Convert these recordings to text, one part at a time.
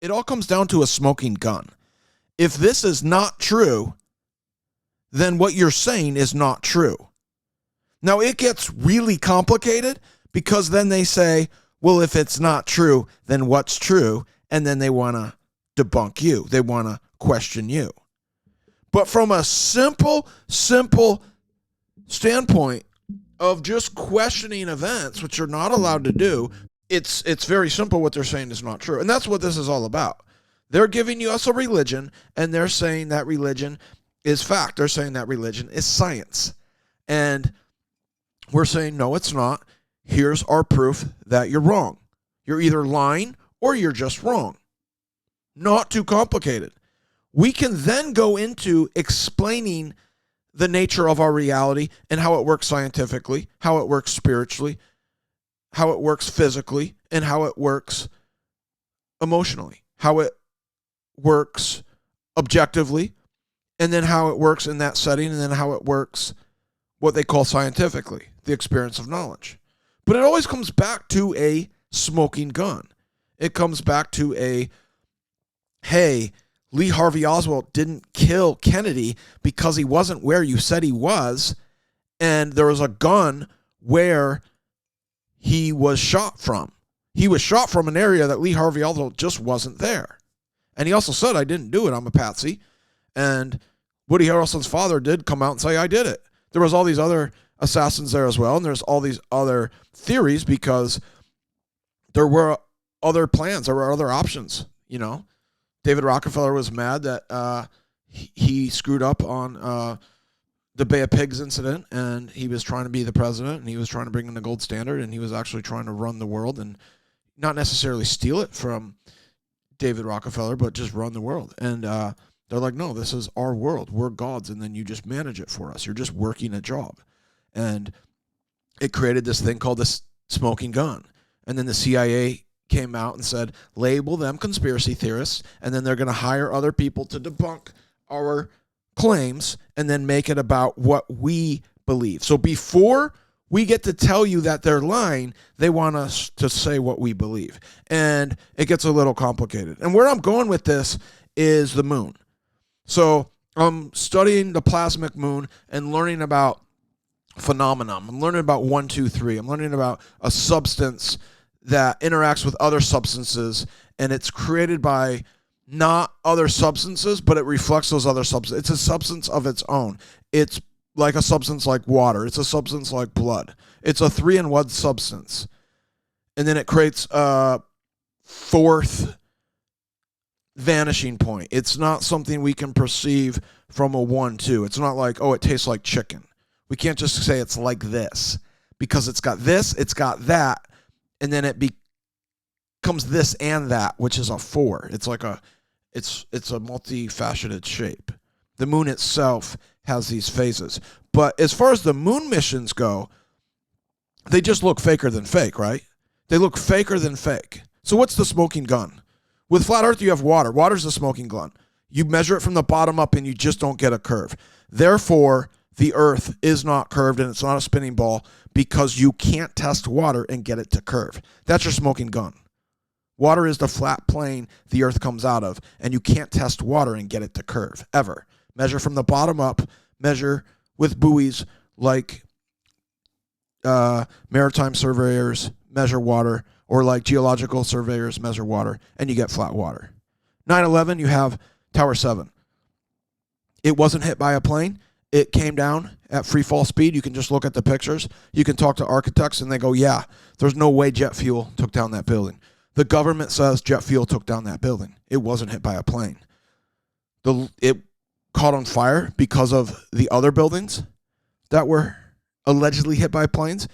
It all comes down to a smoking gun. If this is not true, then what you're saying is not true. Now, it gets really complicated because then they say, well, if it's not true, then what's true? And then they want to debunk you. They want to question you. But from a simple standpoint of just questioning events, which you're not allowed to do, it's very simple. What they're saying is not true. And that's what this is all about. They're giving us a religion, and they're saying that religion is fact. They're saying that religion is science. And we're saying, no, it's not. Here's our proof that you're wrong. You're either lying or you're just wrong. Not too complicated. We can then go into explaining the nature of our reality and how it works scientifically, how it works spiritually, how it works physically, and how it works emotionally, how it works objectively, and then how it works in that setting, and then how it works what they call scientifically, the experience of knowledge. But it always comes back to a smoking gun. It comes back to hey, Lee Harvey Oswald didn't kill Kennedy because he wasn't where you said he was, and there was a gun where he was shot from. He was shot from an area that Lee Harvey Oswald just wasn't there. And he also said, I didn't do it, I'm a patsy. And Woody Harrelson's father did come out and say, I did it. There was all these other assassins there as well, and there's all these other theories because there were other plans, there were other options, you know. David Rockefeller was mad that he screwed up on the Bay of Pigs incident, and he was trying to be the president, and he was trying to bring in the gold standard, and he was actually trying to run the world and not necessarily steal it from David Rockefeller, but just run the world. And they're like, no, this is our world. We're gods, and then you just manage it for us. You're just working a job. And it created this thing called the smoking gun. And then the CIA came out and said, label them conspiracy theorists, and then they're going to hire other people to debunk our claims and then make it about what we believe. So before we get to tell you that they're lying, they want us to say what we believe. And it gets a little complicated. And where I'm going with this is the moon. So I'm studying the plasmic moon and learning about phenomenon. I'm learning about 1, 2, 3. I'm learning about a substance that interacts with other substances, and it's created by not other substances, but it reflects those other substances. It's a substance of its own. It's like a substance like water. It's a substance like blood. It's a 3-in-1 substance. And then it creates a fourth vanishing point. It's not something we can perceive from a 1-2. It's not like, oh, it tastes like chicken. We can't just say it's like this because it's got this, it's got that, and then it becomes this and that, which is a 4. It's like it's a multifaceted shape. The moon itself has these phases. But as far as the moon missions go, they just look faker than fake, right? They look faker than fake. So what's the smoking gun? With flat Earth, you have water. Water's the smoking gun. You measure it from the bottom up and you just don't get a curve. Therefore, the Earth is not curved and it's not a spinning ball because you can't test water and get it to curve. That's your smoking gun. Water is the flat plane the Earth comes out of, and you can't test water and get it to curve, ever. Measure from the bottom up, measure with buoys like maritime surveyors measure water, or like geological surveyors measure water, and you get flat water. 9/11, you have Tower 7. It wasn't hit by a plane. It came down at free fall speed. You can just look at the pictures. You can talk to architects, and they go, yeah, there's no way jet fuel took down that building. The government says jet fuel took down that building. It wasn't hit by a plane. It caught on fire because of the other buildings that were allegedly hit by planes.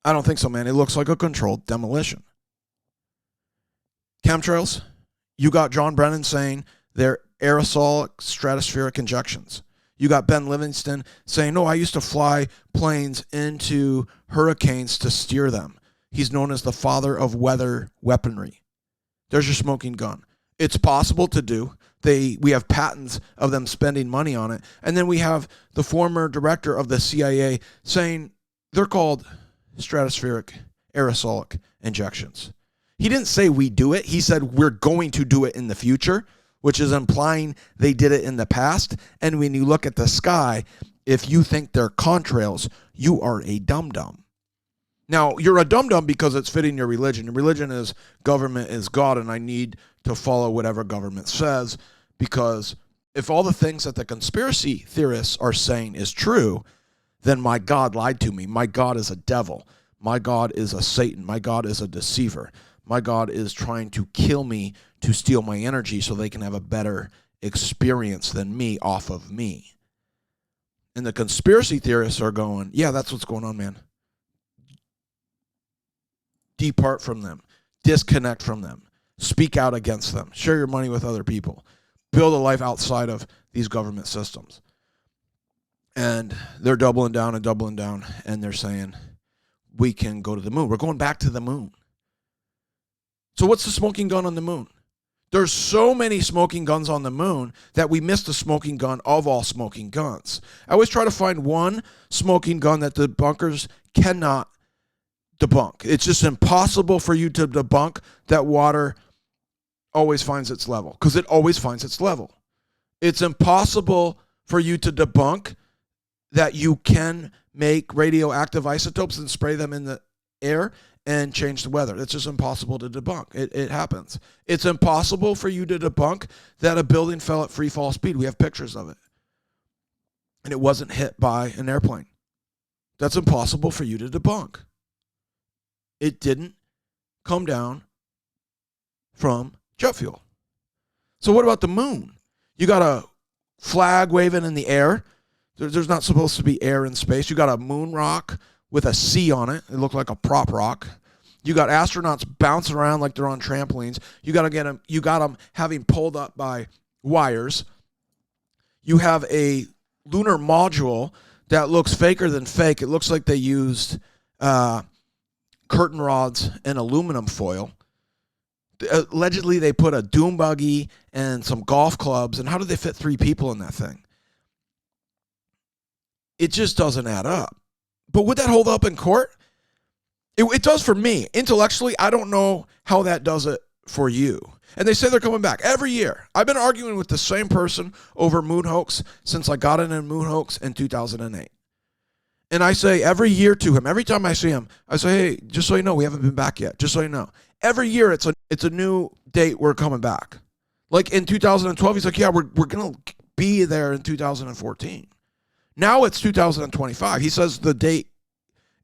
I don't think so, man. It looks like a controlled demolition. Chemtrails, you got John Brennan saying they're aerosol stratospheric injections. You got Ben Livingston saying, no, I used to fly planes into hurricanes to steer them. He's known as the father of weather weaponry. There's your smoking gun. It's possible to do. We have patents of them spending money on it. And then we have the former director of the CIA saying they're called stratospheric aerosolic injections. He didn't say we do it. He said we're going to do it in the future, which is implying they did it in the past. And when you look at the sky, if you think they're contrails, you are a dum-dum. Now, you're a dum-dum because it's fitting your religion. Your religion is government is God, and I need to follow whatever government says, because if all the things that the conspiracy theorists are saying is true, then my God lied to me. My God is a devil. My God is a Satan. My God is a deceiver. My God is trying to kill me to steal my energy so they can have a better experience than me off of me. And the conspiracy theorists are going, yeah, that's what's going on, man. Depart from them. Disconnect from them. Speak out against them. Share your money with other people. Build a life outside of these government systems. And they're doubling down, and they're saying, we can go to the moon. We're going back to the moon. So what's the smoking gun on the moon? There's so many smoking guns on the moon that we missed the smoking gun of all smoking guns. I always try to find one smoking gun that the debunkers cannot debunk. It's just impossible for you to debunk that water always finds its level, because it always finds its level. It's impossible for you to debunk that you can make radioactive isotopes and spray them in the air and change the weather. It's just impossible to debunk. It happens. It's impossible for you to debunk that a building fell at free fall speed. We have pictures of it. And it wasn't hit by an airplane. That's impossible for you to debunk. It didn't come down from jet fuel. So what about the moon? You got a flag waving in the air. There's not supposed to be air in space. You got a moon rock with a C on it. It looked like a prop rock. You got astronauts bouncing around like they're on trampolines. You got them having pulled up by wires. You have a lunar module that looks faker than fake. It looks like they used curtain rods and aluminum foil. Allegedly, they put a doom buggy and some golf clubs. And how did they fit 3 people in that thing? It just doesn't add up. But would that hold up in court? It does for me. Intellectually, I don't know how that does it for you. And they say they're coming back every year. I've been arguing with the same person over moon hoax since I got into moon hoax in 2008. And I say every year to him, every time I see him, I say, hey, just so you know, we haven't been back yet. Just so you know. Every year it's a new date we're coming back. Like in 2012, he's like, yeah, we're going to be there in 2014. Now it's 2025. He says the date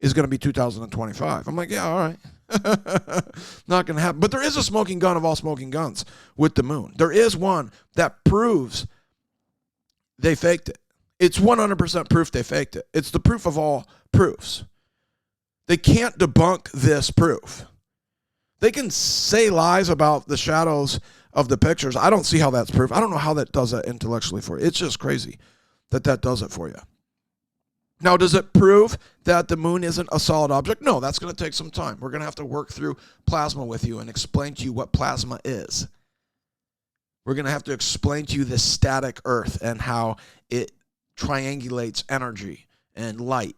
is going to be 2025. I'm like, yeah, all right. Not going to happen. But there is a smoking gun of all smoking guns with the moon. There is one that proves they faked it. It's 100% proof they faked it. It's the proof of all proofs. They can't debunk this proof. They can say lies about the shadows of the pictures. I don't see how that's proof. I don't know how that does that intellectually for you. It's just crazy that does it for you. Now, does it prove that the moon isn't a solid object? No, that's going to take some time. We're going to have to work through plasma with you and explain to you what plasma is. We're going to have to explain to you this static Earth and how it triangulates energy and light,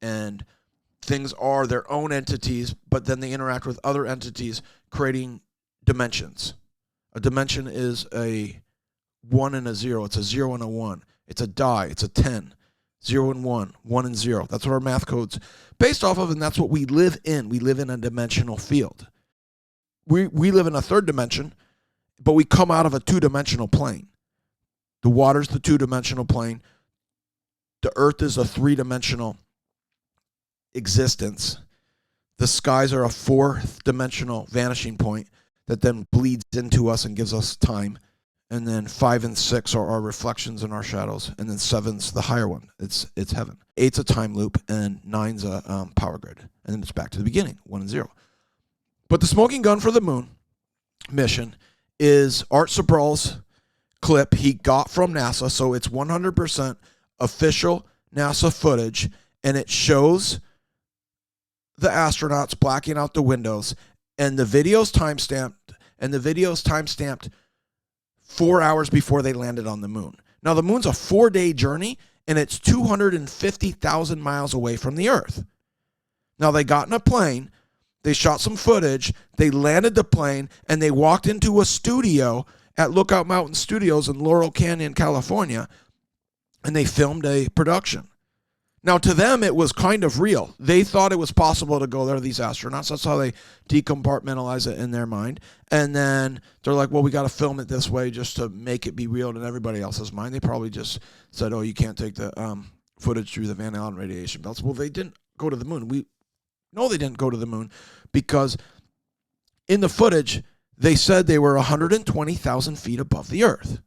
and things are their own entities, but then they interact with other entities, creating dimensions. A dimension is a 1 and a 0. It's a 0 and a 1. It's a die. It's a 10. 0 and 1. 1 and 0. That's what our math code's based off of, and that's what we live in. We live in a dimensional field. We live in a third dimension, but we come out of a two-dimensional plane. The water's the two-dimensional plane. The earth is a three-dimensional existence. The skies are a fourth-dimensional vanishing point that then bleeds into us and gives us time. And then 5 and 6 are our reflections and our shadows. And then 7's the higher one. It's heaven. 8's a time loop, and 9's a power grid. And then it's back to the beginning, 1 and 0. But the smoking gun for the moon mission is Art Sabral's clip he got from NASA. So it's 100% official NASA footage, and it shows the astronauts blacking out the windows, and the video's timestamped 4 hours before they landed on the moon. Now, the moon's a 4-day journey, and it's 250,000 miles away from the Earth. Now, they got in a plane They shot some footage, they landed the plane, and they walked into a studio at Lookout Mountain Studios in Laurel Canyon, California, and they filmed a production. Now, to them, it was kind of real. They thought it was possible to go there, these astronauts. That's how they decompartmentalize it in their mind. And then they're like, well, we got to film it this way just to make it be real in everybody else's mind. They probably just said, oh, you can't take the footage through the Van Allen radiation belts. Well, they didn't go to the moon. No, they didn't go to the moon because in the footage, they said they were 120,000 feet above the Earth.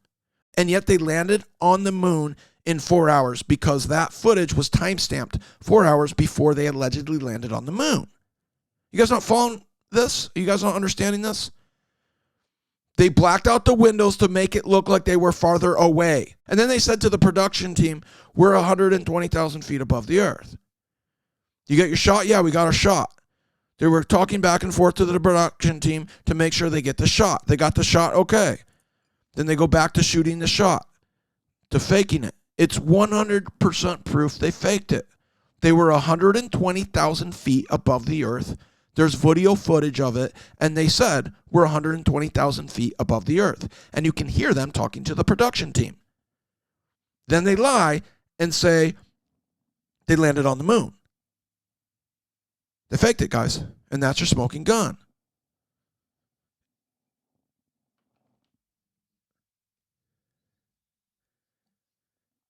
And yet they landed on the moon in 4 hours because that footage was time-stamped 4 hours before they allegedly landed on the moon. You guys not following this? Are you guys not understanding this? They blacked out the windows to make it look like they were farther away. And then they said to the production team, we're 120,000 feet above the Earth. You get your shot? Yeah, we got a shot. They were talking back and forth to the production team to make sure they get the shot. They got the shot, okay. Then they go back to shooting the shot, to faking it. It's 100% proof they faked it. They were 120,000 feet above the Earth. There's video footage of it, and they said we're 120,000 feet above the Earth. And you can hear them talking to the production team. Then they lie and say they landed on the moon. They faked it, guys, and that's your smoking gun.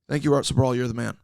Thank you, Art Sabral. You're the man.